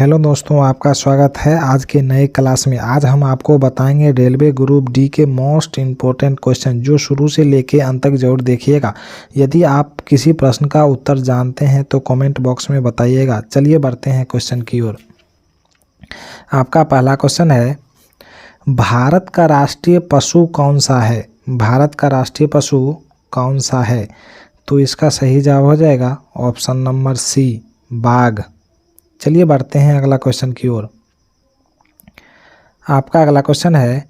Hello दोस्तों, आपका स्वागत है आज के नए क्लास में। आज हम आपको बताएंगे रेलवे ग्रुप डी के मोस्ट इम्पोर्टेंट क्वेश्चन, जो शुरू से लेके अंत तक जरूर देखिएगा। यदि आप किसी प्रश्न का उत्तर जानते हैं तो कमेंट बॉक्स में बताइएगा। चलिए बढ़ते हैं क्वेश्चन की ओर। आपका पहला क्वेश्चन है, भारत का राष्ट्रीय पशु कौन सा है? भारत का राष्ट्रीय पशु कौन सा है? तो इसका सही जवाब हो जाएगा ऑप्शन नंबर सी, बाघ। चलिए बढ़ते हैं अगला क्वेश्चन की ओर। आपका अगला क्वेश्चन है,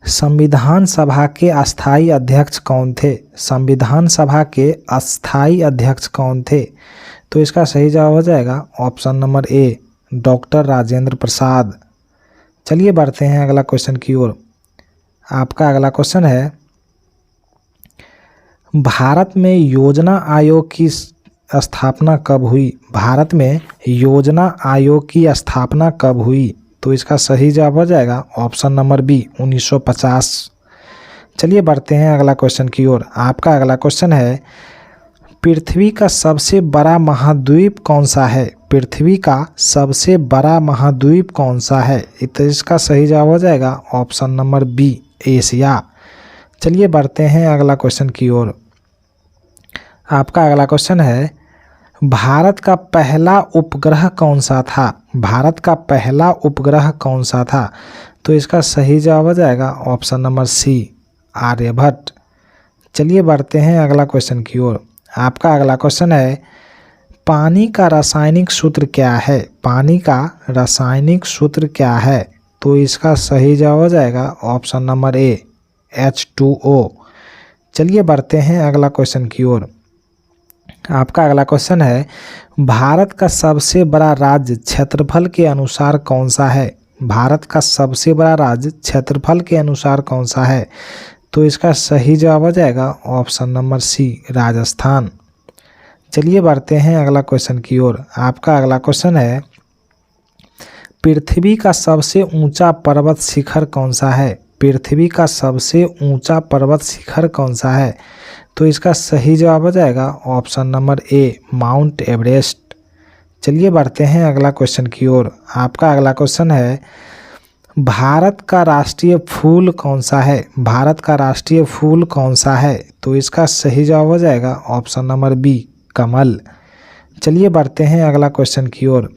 संविधान सभा के अस्थाई अध्यक्ष कौन थे? संविधान सभा के अस्थाई अध्यक्ष कौन थे? तो इसका सही जवाब हो जाएगा option number A, doctor Rajendra Prasad. चलिए बढ़ते हैं अगला क्वेश्चन की ओर। आपका अगला क्वेश्चन है, भारत में योजना आयोग की स्थापना कब हुई? भारत में योजना आयोग की स्थापना कब हुई? तो इसका सही जवाब हो जाएगा ऑप्शन नंबर बी, 1950। चलिए बढ़ते हैं अगला क्वेश्चन की ओर। आपका अगला क्वेश्चन है, पृथ्वी का सबसे बड़ा महाद्वीप कौन सा है? पृथ्वी का सबसे बड़ा महाद्वीप कौन सा है? तो इसका सही जवाब हो जाएगा ऑप्शन नंबर बी, एशिया। चलिए बढ़ते हैं अगला क्वेश्चन की ओर। आपका अगला क्वेश्चन है, भारत का पहला उपग्रह कौन सा था? भारत का पहला उपग्रह कौन सा था? तो इसका सही जवाब हो जाएगा ऑप्शन नंबर सी, आर्यभट्ट। चलिए बढ़ते हैं अगला क्वेश्चन की ओर। आपका अगला क्वेश्चन है, पानी का रासायनिक सूत्र क्या है? पानी का रासायनिक सूत्र क्या है? तो इसका सही जवाब हो जाएगा ऑप्शन नंबर ए, H2O। चलिए बढ़ते हैं अगला क्वेश्चन की ओर। आपका अगला क्वेश्चन है, भारत का सबसे बड़ा राज्य क्षेत्रफल के अनुसार कौन सा है? भारत का सबसे बड़ा राज्य क्षेत्रफल के अनुसार कौन सा है? तो इसका सही जवाब हो जाएगा ऑप्शन नंबर सी, राजस्थान। चलिए बढ़ते हैं अगला क्वेश्चन की ओर। आपका अगला क्वेश्चन है, पृथ्वी का सबसे ऊंचा पर्वत शिखर कौन सा है? पृथ्वी का सबसे ऊंचा पर्वत शिखर कौन सा है? तो इसका सही जवाब हो जाएगा ऑप्शन नंबर ए, माउंट एवरेस्ट। चलिए बढ़ते हैं अगला क्वेश्चन की ओर। आपका अगला क्वेश्चन है, भारत का राष्ट्रीय फूल कौन सा है? भारत का राष्ट्रीय फूल कौन सा है? तो इसका सही जवाब हो जाएगा ऑप्शन नंबर बी, कमल। चलिए बढ़ते हैं अगला क्वेश्चन की ओर।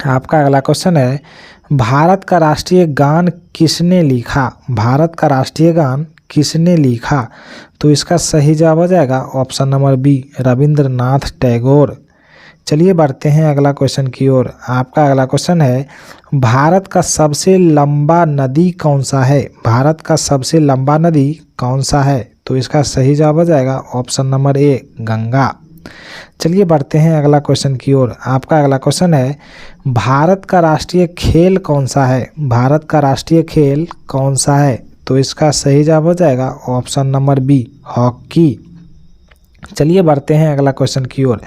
आपका अगला क्वेश्चन है, भारत का राष्ट्रीय गान किसने लिखा? भारत का राष्ट्रीय गान किसने लिखा? तो इसका सही जवाब हो जाएगा option number B, Rabindranath Tagore. चलिए बढ़ते हैं अगला क्वेश्चन की ओर। आपका अगला क्वेश्चन है, भारत का सबसे लंबा नदी कौन सा है? भारत का सबसे लंबा नदी कौन सा है? तो इसका सही जवाब हो जाएगा ऑप्शन नंबर ए, गंगा। चलिए बढ़ते हैं अगला क्वेश्चन की ओर। आपका अगला क्वेश्चन है, भारत का राष्ट्रीय खेल कौन सा है? भारत का राष्ट्रीय खेल कौन सा है? तो इसका सही जवाब हो जाएगा ऑप्शन नंबर बी, हॉकी। चलिए बढ़ते हैं अगला क्वेश्चन की ओर।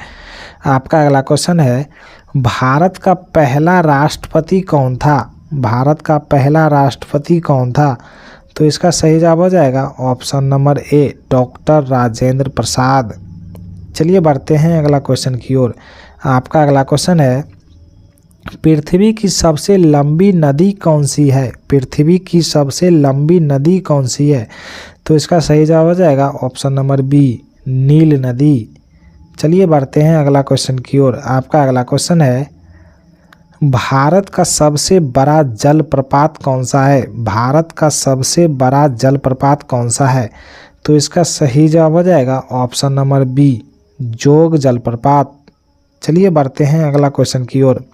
आपका अगला क्वेश्चन है, भारत का पहला राष्ट्रपति कौन था? भारत का पहला राष्ट्रपति कौन था? तो इसका सही जवाब हो जाएगा option number A, doctor Rajendra Prasad. चलिए बढ़ते हैं अगला क्वेश्चन की ओर। आपका अगला क्वेश्चन है, पृथ्वी की सबसे लंबी नदी कौन सी है? पृथ्वी की सबसे लंबी नदी कौन सी है? तो इसका सही जवाब हो जाएगा ऑप्शन नंबर बी, नील नदी। चलिए बढ़ते हैं अगला क्वेश्चन की ओर। आपका अगला क्वेश्चन है, भारत का सबसे बड़ा जलप्रपात कौन सा है? भारत का सबसे बड़ा जलप्रपात कौन सा है? तो इसका सही जवाब हो जाएगा ऑप्शन नंबर बी, जोग जलप्रपात। चलिए बढ़ते हैं अगला क्वेश्चन की ओर।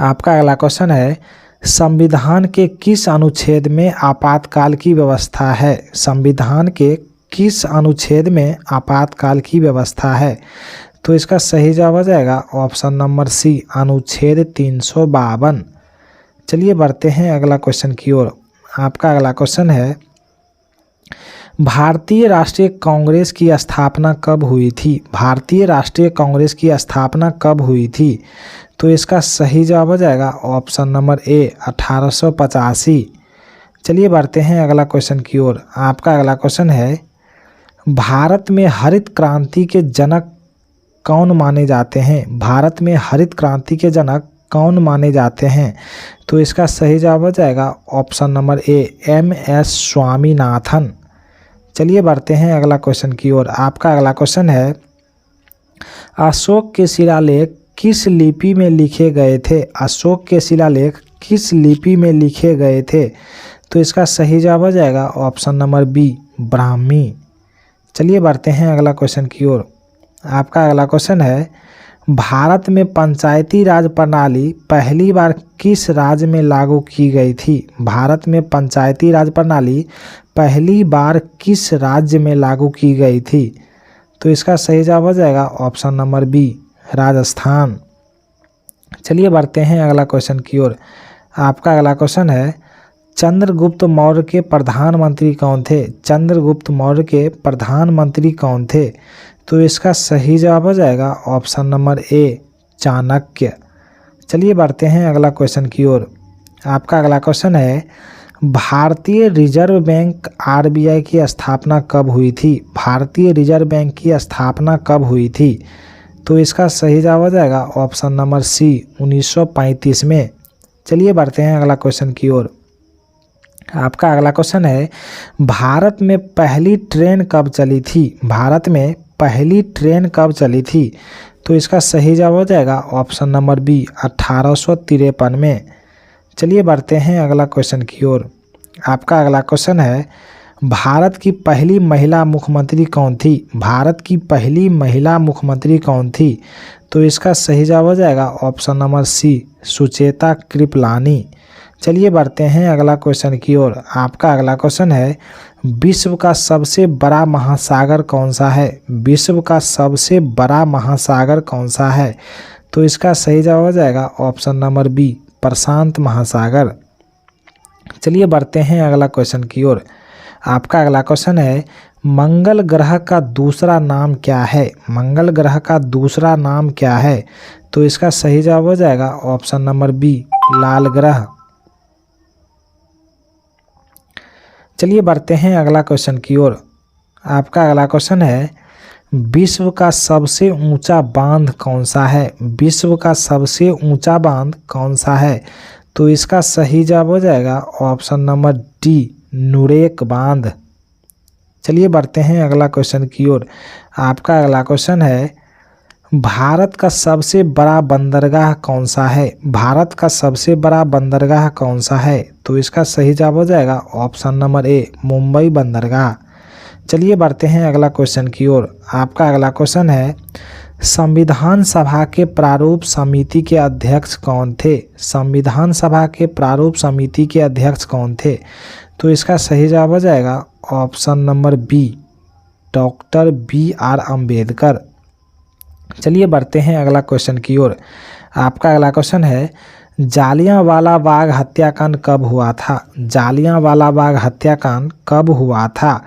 आपका अगला क्वेश्चन है, संविधान के किस अनुच्छेद में आपातकाल की व्यवस्था है? संविधान के किस अनुच्छेद में आपातकाल की व्यवस्था है? तो इसका सही जवाब हो जाएगा ऑप्शन नंबर सी, अनुच्छेद 352। चलिए बढ़ते हैं अगला क्वेश्चन की ओर। आपका अगला क्वेश्चन है, भारतीय राष्ट्रीय कांग्रेस की स्थापना कब हुई थी? भारतीय राष्ट्रीय कांग्रेस की स्थापना कब हुई थी? तो इसका सही जवाब हो जाएगा ऑप्शन नंबर ए, 1885। चलिए बढ़ते हैं अगला क्वेश्चन की ओर। आपका अगला क्वेश्चन है, भारत में हरित क्रांति के जनक कौन माने जाते हैं? भारत में हरित क्रांति के जनक कौन माने जाते हैं? तो इसका सही जवाब हो जाएगा ऑप्शन नंबर ए, MS स्वामीनाथन। चलिए बढ़ते हैं अगला क्वेश्चन की ओर। आपका अगला क्वेश्चन है, अशोक के शिलालेख किस लिपि में लिखे गए थे? अशोक के शिलालेख किस लिपि में लिखे गए थे? तो इसका सही जवाब हो जाएगा ऑप्शन नंबर बी, ब्राह्मी। चलिए बढ़ते हैं अगला क्वेश्चन की ओर। आपका अगला क्वेश्चन है, भारत में पंचायती राज प्रणाली पहली बार किस राज्य में लागू की गई थी? भारत में पंचायती राज प्रणाली पहली बार किस राज्य में लागू की गई थी? तो इसका सही जवाब हो जाएगा ऑप्शन नंबर बी, राजस्थान। चलिए बढ़ते हैं अगला क्वेश्चन की ओर। आपका अगला क्वेश्चन है, चंद्रगुप्त मौर्य के प्रधानमंत्री कौन थे? चंद्रगुप्त मौर्य के प्रधानमंत्री कौन थे? तो इसका सही जवाब हो जाएगा ऑप्शन नंबर ए, चाणक्य। चलिए बढ़ते हैं अगला क्वेश्चन की ओर। आपका अगला क्वेश्चन है, भारतीय रिजर्व बैंक RBI की स्थापना कब हुई थी? भारतीय रिजर्व बैंक की स्थापना कब हुई थी? तो इसका सही जवाब हो जाएगा ऑप्शन नंबर सी, 1935 में। चलिए बढ़ते हैं अगला क्वेश्चन की ओर। आपका अगला क्वेश्चन है, भारत में पहली ट्रेन कब चली थी? भारत में पहली ट्रेन कब चली थी? तो इसका सही जवाब हो जाएगा ऑप्शन नंबर बी, 1853 में। चलिए बढ़ते हैं अगला क्वेश्चन की ओर। आपका अगला क्वेश्चन है, भारत की पहली महिला मुख्यमंत्री कौन थी? भारत की पहली महिला मुख्यमंत्री कौन थी? तो इसका सही जवाब हो जाएगा option number C, Sucheta Kripalani. चलिए बढ़ते हैं अगला क्वेश्चन की ओर। आपका अगला क्वेश्चन है, विश्व का सबसे बड़ा महासागर कौन सा है? विश्व का सबसे बड़ा महासागर कौन सा है? तो इसका सही जवाब हो जाएगा ऑप्शन नंबर बी, प्रशांत महासागर। चलिए बढ़ते हैं अगला क्वेश्चन की ओर। आपका अगला क्वेश्चन है, मंगल ग्रह का दूसरा नाम क्या है? मंगल ग्रह का दूसरा नाम क्या है? तो इसका सही जवाब हो जाएगा ऑप्शन नंबर बी, लाल ग्रह। चलिए बढ़ते हैं अगला क्वेश्चन की ओर। आपका अगला क्वेश्चन है, विश्व का सबसे ऊंचा बांध कौन सा है? विश्व का सबसे ऊंचा बांध कौन सा है? तो इसका सही जवाब हो जाएगा ऑप्शन नंबर डी, नुरेक बांध। चलिए बढ़ते हैं अगला क्वेश्चन की ओर। आपका अगला क्वेश्चन है, भारत का सबसे बड़ा बंदरगाह कौन सा है? भारत का सबसे बड़ा बंदरगाह कौन सा है? तो इसका सही जवाब हो जाएगा ऑप्शन नंबर ए, मुंबई बंदरगाह। चलिए बढ़ते हैं अगला क्वेश्चन की ओर। आपका अगला क्वेश्चन है, संविधान सभा के प्रारूप समिति के अध्यक्ष कौन थे? संविधान सभा के प्रारूप समिति के अध्यक्ष कौन थे? तो इसका सही जवाब हो जाएगा option number B, doctor BR Ambedkar. चलिए बढ़ते हैं अगला क्वेश्चन की ओर। आपका अगला क्वेश्चन है, जालियांवाला बाग हत्याकांड कब हुआ था? जालियांवाला बाग हत्याकांड कब हुआ था?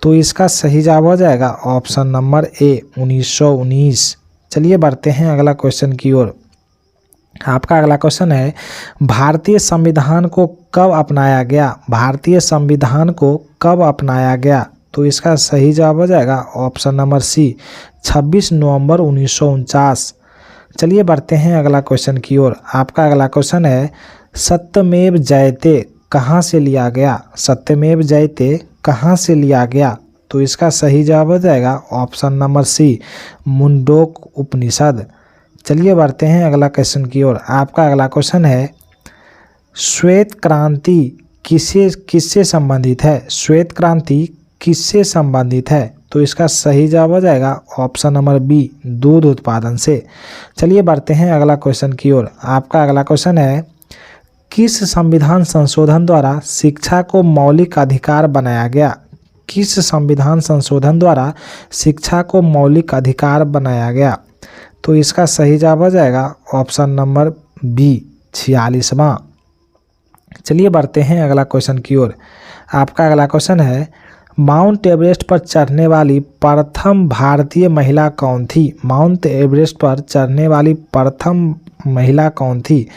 तो इसका सही जवाब हो जाएगा ऑप्शन नंबर ए, 1919। चलिए बढ़ते हैं अगला क्वेश्चन की ओर। आपका अगला क्वेश्चन है, भारतीय संविधान को कब अपनाया गया? भारतीय संविधान को कब अपनाया गया? तो इसका सही जवाब हो जाएगा ऑप्शन नंबर सी, 26 नवंबर 1949। चलिए बढ़ते हैं अगला क्वेश्चन की ओर। आपका अगला क्वेश्चन है, सत्यमेव जयते कहाँ से लिया गया? सत्यमेव जयते कहाँ से लिया गया? तो इसका सही जवाब हो जाएगा ऑप्शन नंबर सी, मुंडोक उपनिषद। चलिए बढ़ते हैं अगला क्वेश्चन की ओर। आपका अगला क्वेश्चन है, श्वेत क्रांति किससे संबंधित है? श्वेत क्रांति किससे संबंधित है? तो इसका सही जवाब हो जाएगा ऑप्शन नंबर बी, दूध उत्पादन से। चलिए बढ़ते हैं अगला क्वेश्चन की ओर। आपका अगला क्वेश्चन है, किस संविधान संशोधन द्वारा शिक्षा को मौलिक अधिकार बनाया गया? किस संविधान संशोधन द्वारा शिक्षा को मौलिक अधिकार बनाया गया? तो इसका सही जवाब हो जाएगा ऑप्शन नंबर बी, 46वां। चलिए बढ़ते हैं अगला क्वेश्चन की ओर। आपका अगला क्वेश्चन है, माउंट एवरेस्ट पर चढ़ने वाली प्रथम भारतीय महिला कौन थी? माउंट एवरेस्ट पर चढ़ने वाली प्रथम महिला कौन थी?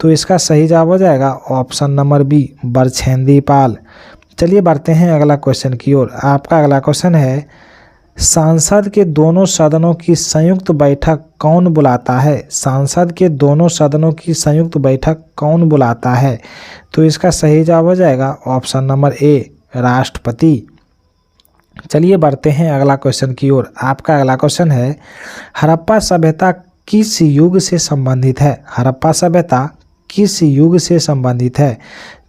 तो इसका सही जवाब हो जाएगा ऑप्शन नंबर बी, बरछेंद्री पाल। चलिए बढ़ते हैं अगला क्वेश्चन की ओर। आपका अगला क्वेश्चन है, सांसद के दोनों सदनों की संयुक्त बैठक कौन बुलाता है? सांसद के दोनों सदनों की संयुक्त बैठक कौन बुलाता है? तो इसका सही जवाब हो जाएगा ऑप्शन नंबर ए, राष्ट्रपति। चलिए बढ़ते हैं अगला क्वेश्चन की ओर। आपका अगला क्वेश्चन है, हड़प्पा सभ्यता किस युग से संबंधित है? हड़प्पा सभ्यता किस युग से संबंधित है?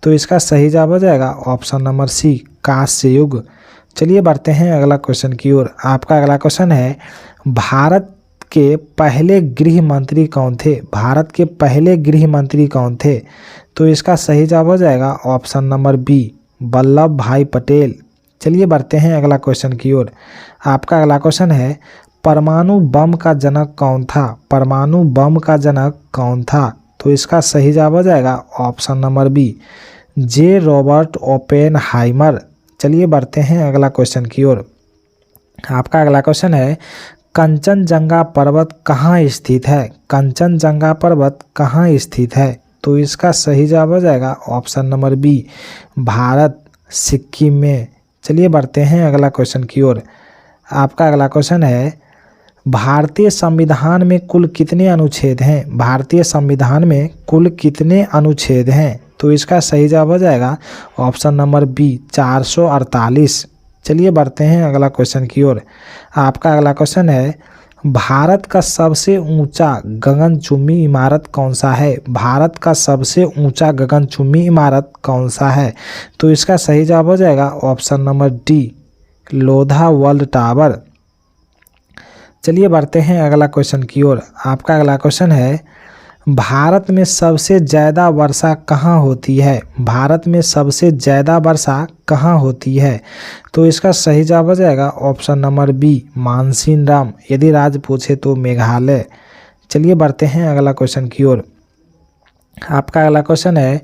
तो इसका सही जवाब हो जाएगा ऑप्शन नंबर सी, कांस्य युग। चलिए बढ़ते हैं अगला क्वेश्चन की ओर। आपका अगला क्वेश्चन है, भारत के पहले गृह मंत्री कौन थे? भारत के पहले गृह मंत्री कौन थे? तो इसका सही जवाब हो जाएगा ऑप्शन नंबर बी, वल्लभ भाई पटेल। चलिए बढ़ते हैं अगला क्वेश्चन की ओर। आपका अगला क्वेश्चन है, परमाणु बम का जनक कौन था? परमाणु बम का जनक कौन था? तो इसका सही जवाब हो जाएगा ऑप्शन नंबर बी, जे रॉबर्ट ओपेनहाइमर। चलिए बढ़ते हैं अगला क्वेश्चन की ओर। आपका अगला क्वेश्चन है, कंचनजंगा पर्वत कहाँ स्थित है? कंचनजंगा पर्वत कहाँ स्थित है? तो इसका सही जवाब हो जाएगा option number B, Bharat, Sikkim में। चलिए बढ़ते हैं अगला क्वेश्चन की ओर। आपका अगला क्वेश्चन है, भारतीय संविधान में कुल कितने अनुच्छेद हैं? भारतीय संविधान में कुल कितने अनुच्छेद हैं? तो इसका सही जवाब हो जाएगा ऑप्शन नंबर बी, 448। चलिए बढ़ते हैं अगला क्वेश्चन की ओर। आपका अगला क्वेश्चन है, भारत का सबसे ऊंचा गगनचुंबी इमारत कौन सा है? भारत का सबसे ऊंचा गगनचुंबी इमारत कौन सा है? तो इसका सही जवाब हो जाएगा option number D, Lodha world tower. चलिए बढ़ते हैं अगला क्वेश्चन की ओर। आपका अगला क्वेश्चन है, भारत में सबसे ज़्यादा वर्षा कहाँ होती है? भारत में सबसे ज़्यादा वर्षा कहाँ होती है? तो इसका सही जवाब हो जाएगा ऑप्शन नंबर बी, मानसीनराम। यदि राज्य पूछे तो मेघालय। चलिए बढ़ते हैं अगला क्वेश्चन की ओर। आपका अगला क्वेश्चन है,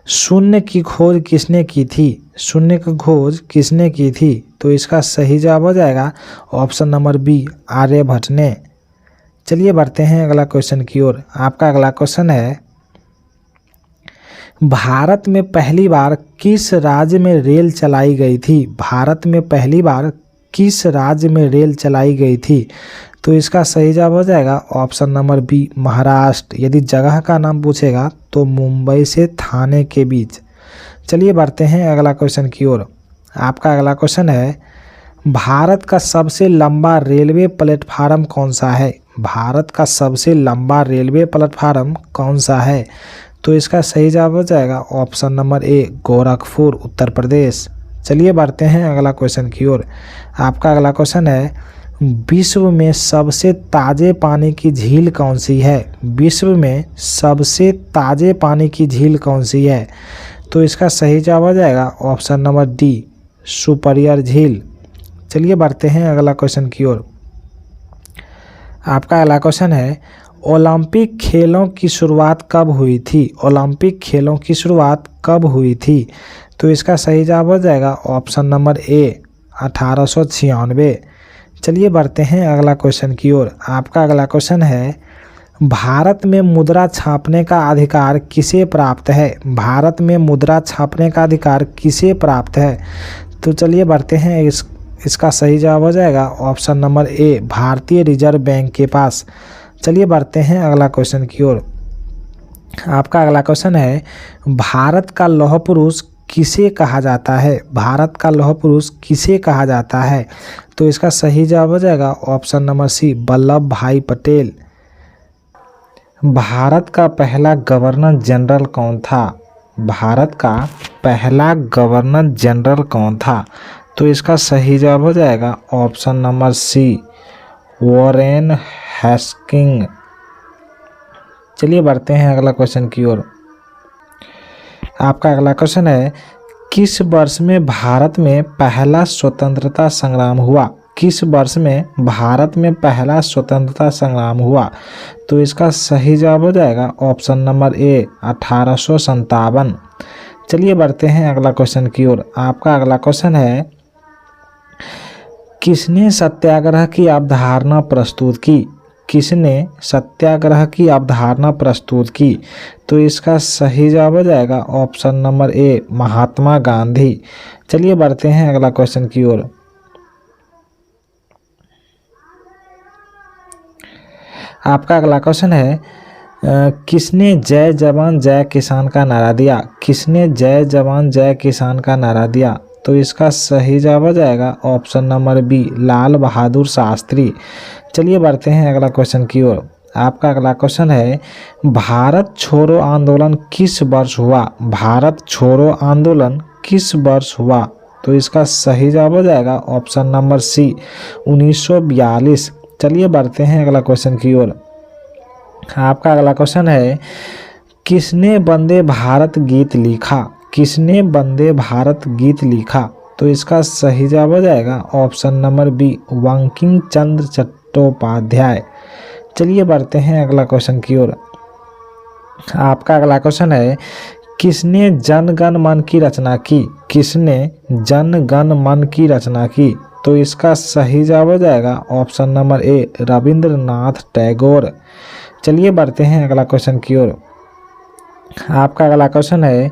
शून्य की खोज किसने की थी? शून्य की खोज किसने की थी? तो इसका सही जवाब हो जाएगा ऑप्शन नंबर बी, आर्यभट्ट ने। चलिए बढ़ते हैं अगला क्वेश्चन की ओर। आपका अगला क्वेश्चन है, भारत में पहली बार किस राज्य में रेल चलाई गई थी? भारत में पहली बार किस राज्य में रेल चलाई गई थी? तो इसका सही जवाब हो जाएगा ऑप्शन नंबर बी, महाराष्ट्र। यदि जगह का नाम पूछेगा तो मुंबई से थाने के बीच। चलिए बढ़ते हैं अगला क्वेश्चन की ओर। आपका अगला क्वेश्चन है, भारत का सबसे लंबा रेलवे प्लेटफार्म कौन सा है? भारत का सबसे लंबा रेलवे प्लेटफार्म कौन सा है? तो इसका सही जवाब हो जाएगा ऑप्शन नंबर ए, गोरखपुर, उत्तर प्रदेश। चलिए बढ़ते हैं अगला क्वेश्चन की ओर। आपका अगला क्वेश्चन है, विश्व में सबसे ताज़े पानी की झील कौन सी है? विश्व में सबसे ताज़े पानी की झील कौन सी है? तो इसका सही जवाब हो जाएगा ऑप्शन नंबर डी, सुपरियर झील। चलिए बढ़ते हैं अगला क्वेश्चन की ओर। आपका अगला क्वेश्चन है, ओलंपिक खेलों की शुरुआत कब हुई थी? ओलंपिक खेलों की शुरुआत कब हुई थी? तो इसका सही जवाब हो जाएगा ऑप्शन नंबर ए, 1896। चलिए बढ़ते हैं अगला क्वेश्चन की ओर। आपका अगला क्वेश्चन है, भारत में मुद्रा छापने का अधिकार किसे प्राप्त है? भारत में मुद्रा छापने का अधिकार किसे प्राप्त है? तो चलिए बढ़ते हैं, इसका सही जवाब हो जाएगा ऑप्शन नंबर ए, भारतीय रिजर्व बैंक के पास। चलिए बढ़ते हैं अगला क्वेश्चन की ओर। आपका अगला क्वेश्चन है, भारत का लौह पुरुष किसे कहा जाता है? भारत का लौह पुरुष किसे कहा जाता है? तो इसका सही जवाब हो जाएगा ऑप्शन नंबर सी, वल्लभ भाई पटेल। भारत का पहला गवर्नर जनरल कौन था? भारत का पहला गवर्नर जनरल कौन था? तो इसका सही जवाब हो जाएगा option number C, Warren Hastings. चलिए बढ़ते हैं अगला क्वेश्चन की ओर। आपका अगला क्वेश्चन है, किस वर्ष में भारत में पहला स्वतंत्रता संग्राम हुआ? किस वर्ष में भारत में पहला स्वतंत्रता संग्राम हुआ? तो इसका सही जवाब हो जाएगा ऑप्शन नंबर ए, 1857। चलिए बढ़ते हैं अगला क्वेश्चन की ओर। आपका अगला क्वेश्चन है, किसने सत्याग्रह की अवधारणा प्रस्तुत की? किसने सत्याग्रह की अवधारणा प्रस्तुत की? तो इसका सही जवाब हो जाएगा ऑप्शन नंबर ए, महात्मा गांधी। चलिए बढ़ते हैं अगला क्वेश्चन की ओर। आपका अगला क्वेश्चन है किसने जय जवान जय किसान का नारा दिया? किसने जय जवान जय किसान का नारा दिया? तो इसका सही जवाब हो जाएगा option number B, Lal Bahadur Shastri. चलिए बढ़ते हैं अगला क्वेश्चन की ओर। आपका अगला क्वेश्चन है भारत छोड़ो आंदोलन किस वर्ष हुआ? भारत छोड़ो आंदोलन किस वर्ष हुआ? तो इसका सही जवाब हो जाएगा ऑप्शन नंबर सी, 1942। चलिए बढ़ते हैं अगला क्वेश्चन की ओर। आपका अगला क्वेश्चन है किसने वंदे भारत गीत लिखा? किसने वंदे भारत गीत लिखा? तो इसका सही जवाब हो जाएगा option number B, Bankim Chandra Chattopadhyay. चलिए बढ़ते हैं अगला क्वेश्चन की ओर। आपका अगला क्वेश्चन है किसने जन गण मन की रचना की? किसने जन गण मन की रचना की? तो इसका सही जवाब हो जाएगा ऑप्शन नंबर ए, रविंद्रनाथ टैगोर। चलिए बढ़ते हैं अगला क्वेश्चन की ओर। आपका अगला क्वेश्चन है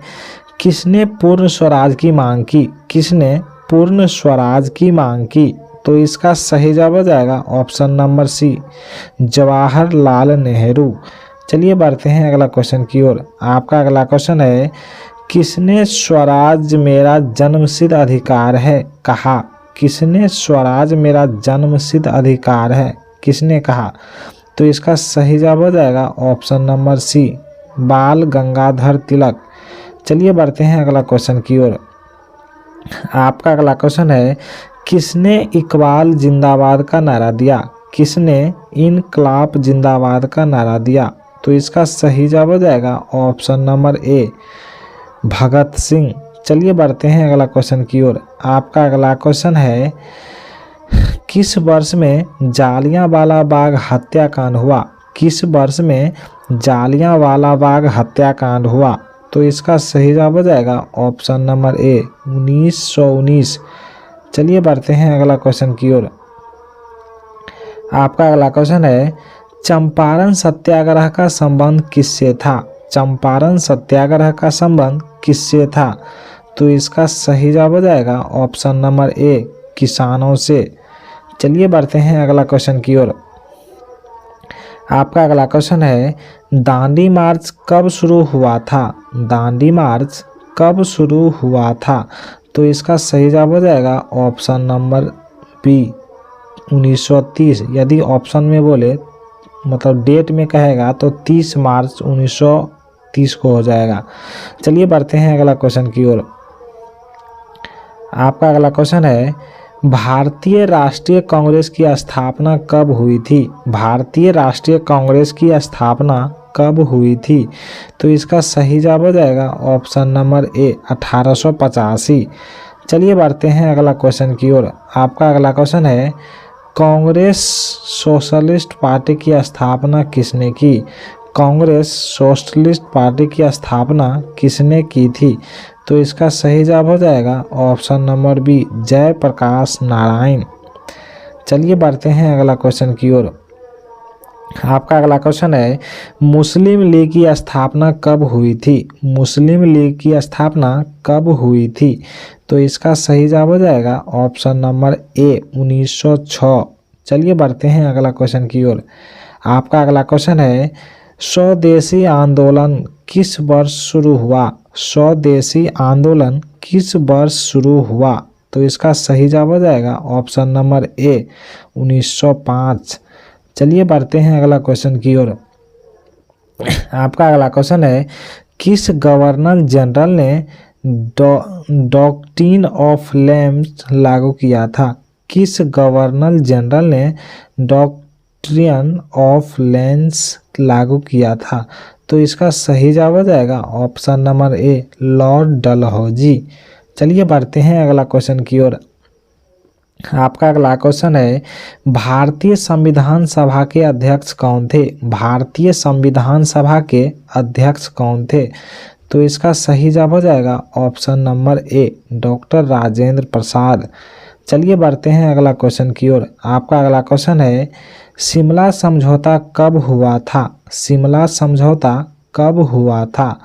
किसने पूर्ण स्वराज की मांग की? किसने पूर्ण स्वराज की मांग की? तो इसका सही जवाब हो जाएगा option number C, Jawaharlal Nehru. चलिए बढ़ते हैं अगला क्वेश्चन की ओर। आपका अगला क्वेश्चन है किसने स्वराज मेरा जन्मसिद्ध अधिकार है कहा? किसने स्वराज मेरा जन्मसिद्ध अधिकार है किसने कहा? तो इसका सही जवाब हो जाएगा ऑप्शन नंबर सी, बाल गंगाधर तिलक। चलिए बढ़ते हैं अगला क्वेश्चन की ओर। आपका अगला क्वेश्चन है किसने इकबाल जिंदाबाद का नारा दिया? किसने इनकलाब जिंदाबाद का नारा दिया? तो इसका सही जवाब हो जाएगा ऑप्शन नंबर ए, भगत सिंह। चलिए बढ़ते हैं अगला क्वेश्चन की ओर। आपका अगला क्वेश्चन है किस वर्ष में जालियांवाला बाग हत्याकांड हुआ? किस वर्ष में जालियांवाला बाग हत्याकांड हुआ? तो इसका सही जवाब हो जाएगा ऑप्शन नंबर ए, 1919। चलिए बढ़ते हैं अगला क्वेश्चन की ओर। आपका अगला क्वेश्चन है चंपारण सत्याग्रह का संबंध किससे था? चंपारण सत्याग्रह का संबंध किससे था? तो इसका सही जवाब हो जाएगा ऑप्शन नंबर ए, किसानों से। चलिए बढ़ते हैं अगला क्वेश्चन की ओर। आपका अगला क्वेश्चन है दांडी मार्च कब शुरू हुआ था? दांडी मार्च कब शुरू हुआ था? तो इसका सही जवाब हो जाएगा ऑप्शन नंबर बी, 1930। यदि ऑप्शन में बोले मतलब डेट में कहेगा तो 30 मार्च 1930 को हो जाएगा। चलिए बढ़ते हैं अगला क्वेश्चन की ओर। आपका अगला क्वेश्चन है भारतीय राष्ट्रीय कांग्रेस की स्थापना कब हुई थी? भारतीय राष्ट्रीय कांग्रेस की स्थापना कब हुई थी? तो इसका सही जवाब हो जाएगा ऑप्शन नंबर ए, 1885। चलिए बढ़ते हैं अगला क्वेश्चन की ओर। आपका अगला क्वेश्चन है कांग्रेस सोशलिस्ट पार्टी की स्थापना किसने की? कांग्रेस सोशलिस्ट पार्टी की स्थापना किसने की थी? तो इसका सही जवाब हो जाएगा option number B, Jayaprakash Narayan. चलिए बढ़ते हैं अगला क्वेश्चन की ओर। आपका अगला क्वेश्चन है मुस्लिम लीग की स्थापना कब हुई थी? मुस्लिम लीग की स्थापना कब हुई थी? तो इसका सही जवाब हो जाएगा ऑप्शन नंबर ए, 1906। चलिए बढ़ते हैं अगला क्वेश्चन की ओर। आपका अगला क्वेश्चन है स्वदेशी आंदोलन किस वर्ष शुरू हुआ? स्वदेशी आंदोलन किस वर्ष शुरू हुआ? तो इसका सही जवाब हो जाएगा ऑप्शन नंबर ए, 1905। चलिए बढ़ते हैं अगला क्वेश्चन की ओर। आपका अगला क्वेश्चन है किस गवर्नर जनरल ने डॉक्ट्रिन ऑफ लेम्स लागू किया था? किस गवर्नर जनरल ने डॉक्ट्रिन ऑफ लेम्स लागू किया था? तो इसका सही जवाब हो जाएगा ऑप्शन नंबर ए, लॉर्ड डलहौजी। चलिए बढ़ते हैं अगला क्वेश्चन की ओर। आपका अगला क्वेश्चन है भारतीय संविधान सभा के अध्यक्ष कौन थे? भारतीय संविधान सभा के अध्यक्ष कौन थे? तो इसका सही जवाब हो जाएगा option number A, doctor Rajendra Prasad. चलिए बढ़ते हैं अगला क्वेश्चन की ओर। आपका अगला क्वेश्चन है शिमला समझौता कब हुआ था? शिमला समझौता कब हुआ था?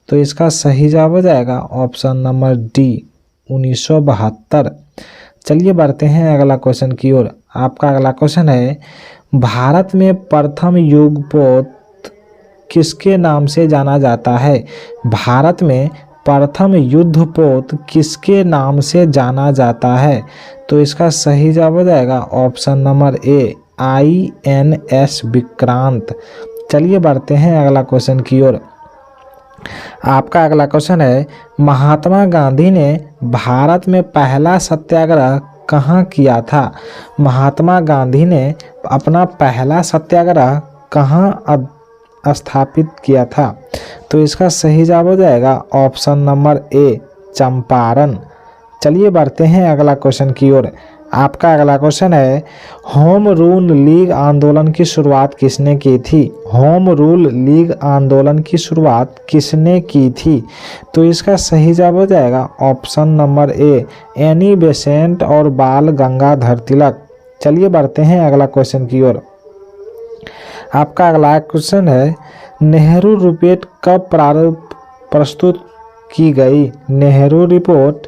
तो इसका सही जवाब हो जाएगा ऑप्शन नंबर डी, 1972। चलिए बढ़ते हैं अगला क्वेश्चन की ओर। आपका अगला क्वेश्चन है भारत में प्रथम युगपोत किसके नाम से जाना जाता है? भारत में प्रथम युद्धपोत किसके नाम से जाना जाता है? तो इसका सही जवाब हो जाएगा ऑप्शन नंबर ए INS विक्रांत। चलिए बढ़ते हैं अगला क्वेश्चन की ओर। आपका अगला क्वेश्चन है, महात्मा गांधी ने भारत में पहला सत्याग्रह कहाँ किया था? महात्मा गांधी ने अपना पहला सत्याग्रह कहाँ स्थापित किया था? तो इसका सही जवाब हो जाएगा ऑप्शन नंबर ए चंपारण। चलिए बढ़ते हैं अगला क्वेश्चन की ओर। आपका अगला क्वेश्चन है, होम रूल लीग आंदोलन की शुरुआत किसने की थी? होम रूल लीग आंदोलन की शुरुआत किसने की थी? तो इसका सही जवाब हो जाएगा ऑप्शन नंबर ए एनी बेसेंट और बाल गंगाधर तिलक। चलिए बढ़ते हैं अगला क्वेश्चन की ओर। आपका अगला क्वेश्चन है, नेहरू रिपोर्ट कब प्रस्तुत की गई? नेहरू रिपोर्ट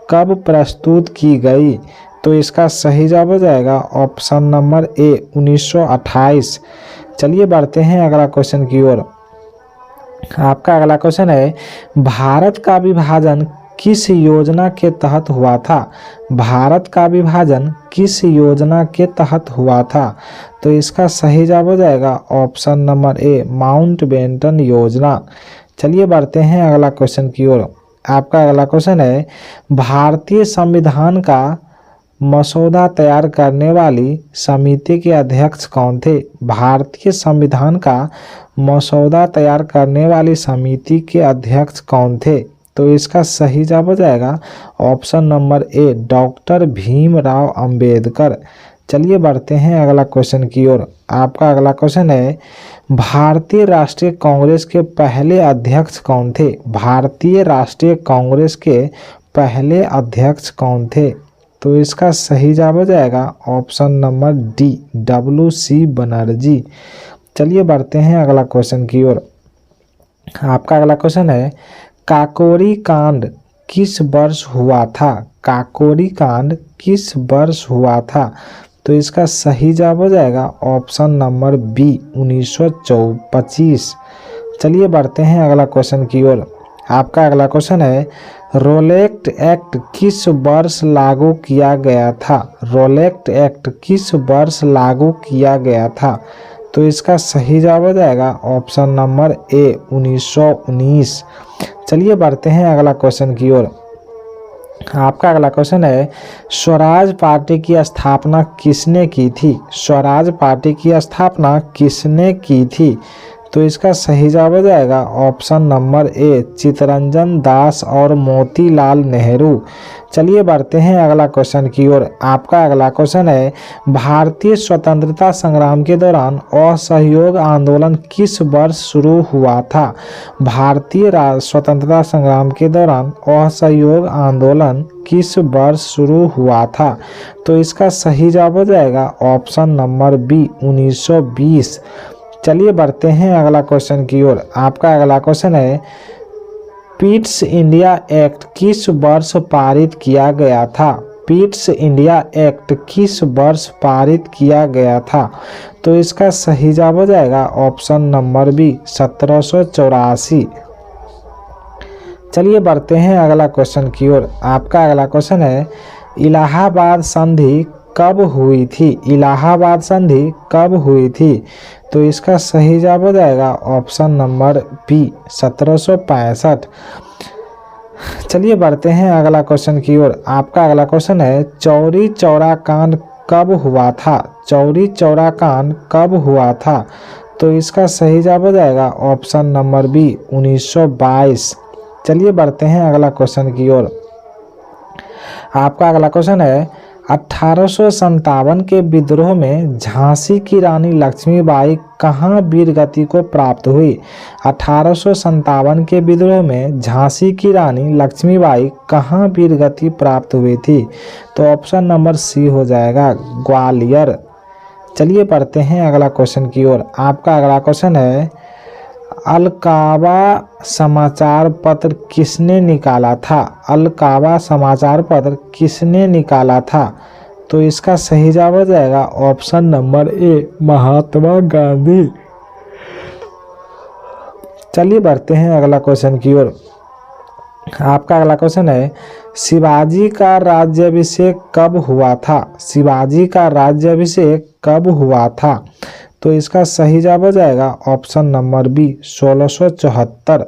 कब प्रस्तुत की गई? तो इसका सही जवाब हो जाएगा ऑप्शन नंबर ए 1928। चलिए बढ़ते हैं अगला क्वेश्चन की ओर। आपका अगला क्वेश्चन है, भारत का विभाजन किस योजना के तहत हुआ था? भारत का विभाजन किस योजना के तहत हुआ था? तो इसका सही जवाब हो जाएगा ऑप्शन नंबर ए माउंटबेटन योजना। चलिए बढ़ते हैं अगला क्वेश्चन की ओर। आपका अगला क्वेश्चन है, भारतीय संविधान का मसौदा तैयार करने वाली समिति के अध्यक्ष कौन थे? भारतीय संविधान का मसौदा तैयार करने वाली समिति के अध्यक्ष कौन थे? तो इसका सही जवाब हो जाएगा option number A doctor Bhimrao Ambedkar. चलिए बढ़ते हैं अगला क्वेश्चन की ओर। आपका अगला क्वेश्चन है, भारतीय राष्ट्रीय कांग्रेस के पहले अध्यक्ष कौन थे? भारतीय राष्ट्रीय कांग्रेस के पहले अध्यक्ष कौन थे? तो इसका सही जवाब हो जाएगा option number D WC Banerjee. चलिए बढ़ते हैं अगला क्वेश्चन की ओर। आपका अगला क्वेश्चन है, काकोरी कांड किस वर्ष हुआ था? काकोरी कांड किस वर्ष हुआ था? तो इसका सही जवाब हो जाएगा ऑप्शन नंबर बी 1925। चलिए बढ़ते हैं अगला क्वेश्चन की ओर। आपका अगला क्वेश्चन है, रोलेक्ट एक्ट किस वर्ष लागू किया गया था? रोलेक्ट एक्ट किस वर्ष लागू किया गया था? तो इसका सही जवाब हो जाएगा ऑप्शन नंबर ए 1919। चलिए बढ़ते हैं अगला क्वेश्चन की ओर। आपका अगला क्वेश्चन है, स्वराज पार्टी की स्थापना किसने की थी? स्वराज पार्टी की स्थापना किसने की थी? तो इसका सही जवाब हो जाएगा ऑप्शन नंबर ए चित्तरंजन दास और मोतीलाल नेहरू। चलिए बढ़ते हैं अगला क्वेश्चन की ओर। आपका अगला क्वेश्चन है, भारतीय स्वतंत्रता संग्राम के दौरान असहयोग आंदोलन किस वर्ष शुरू हुआ था? भारतीय स्वतंत्रता संग्राम के दौरान असहयोग आंदोलन किस वर्ष शुरू हुआ था? तो इसका सही जवाब हो जाएगा ऑप्शन नंबर बी 1920। चलिए बढ़ते हैं अगला क्वेश्चन की ओर। आपका अगला क्वेश्चन है, पिट्स इंडिया एक्ट किस वर्ष पारित किया गया था? पिट्स इंडिया एक्ट किस वर्ष पारित किया गया था? तो इसका सही जवाब हो जाएगा ऑप्शन नंबर बी 1784। चलिए बढ़ते हैं अगला क्वेश्चन की ओर। आपका अगला क्वेश्चन है, इलाहाबाद संधि कब हुई थी? इलाहाबाद संधि कब हुई थी? तो इसका सही जवाब हो जाएगा ऑप्शन नंबर बी 1765। चलिए बढ़ते हैं अगला क्वेश्चन की ओर। आपका अगला क्वेश्चन है, चौरी चौरा कांड कब हुआ था? चौरी चौरा कांड कब हुआ था? तो इसका सही जवाब हो जाएगा ऑप्शन नंबर बी 1922। चलिए बढ़ते हैं अगला क्वेश्चन की ओर। आपका अगला क्वेश्चन है, 1857 के विद्रोह में झांसी की रानी लक्ष्मीबाई कहाँ वीरगति को प्राप्त हुई? 1857 के विद्रोह में झांसी की रानी लक्ष्मीबाई कहाँ वीरगति प्राप्त हुई थी? तो ऑप्शन नंबर सी हो जाएगा ग्वालियर। चलिए पढ़ते हैं अगला क्वेश्चन की ओर। आपका अगला क्वेश्चन है, अलकाबा समाचार पत्र किसने निकाला था? अलकाबा समाचार पत्र किसने निकाला था? तो इसका सही जवाब हो जाएगा ऑप्शन नंबर ए, महात्मा गांधी। चलिए बढ़ते हैं अगला क्वेश्चन की ओर। आपका अगला क्वेश्चन है, शिवाजी का राज्याभिषेक कब हुआ था? शिवाजी का राज्याभिषेक कब हुआ था? तो इसका सही जवाब हो जाएगा ऑप्शन नंबर बी, 1674।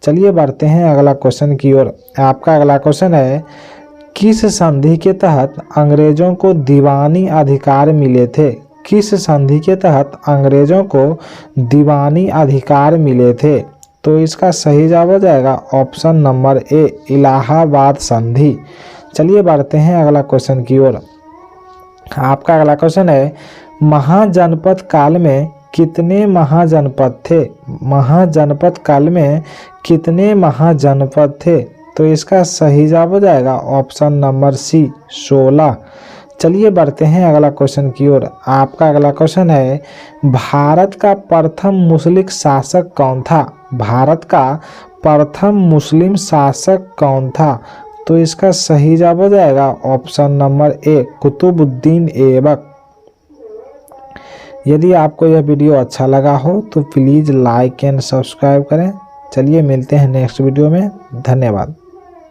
चलिए बढ़ते हैं अगला क्वेश्चन की ओर। आपका अगला क्वेश्चन है, किस संधि के तहत अंग्रेजों को दीवानी अधिकार मिले थे? किस संधि के तहत अंग्रेजों को दीवानी अधिकार मिले थे? तो इसका सही जवाब हो जाएगा ऑप्शन नंबर ए, इलाहाबाद संधि। चलिए बढ़ते हैं अगला क्वेश्चन की ओर। आपका अगला क्वेश्चन है, महाजनपद काल में कितने महाजनपद थे? महाजनपद काल में कितने महाजनपद थे? तो इसका सही जवाब हो जाएगा ऑप्शन नंबर सी, 16। चलिए बढ़ते हैं अगला क्वेश्चन की ओर। आपका अगला क्वेश्चन है, भारत का प्रथम मुस्लिम शासक कौन था? भारत का प्रथम मुस्लिम शासक कौन था? तो इसका सही जवाब हो जाएगा option number A, Qutubuddin Aibak. यदि आपको यह वीडियो अच्छा लगा हो तो प्लीज़ लाइक एंड सब्सक्राइब करें। चलिए मिलते हैं नेक्स्ट वीडियो में। धन्यवाद।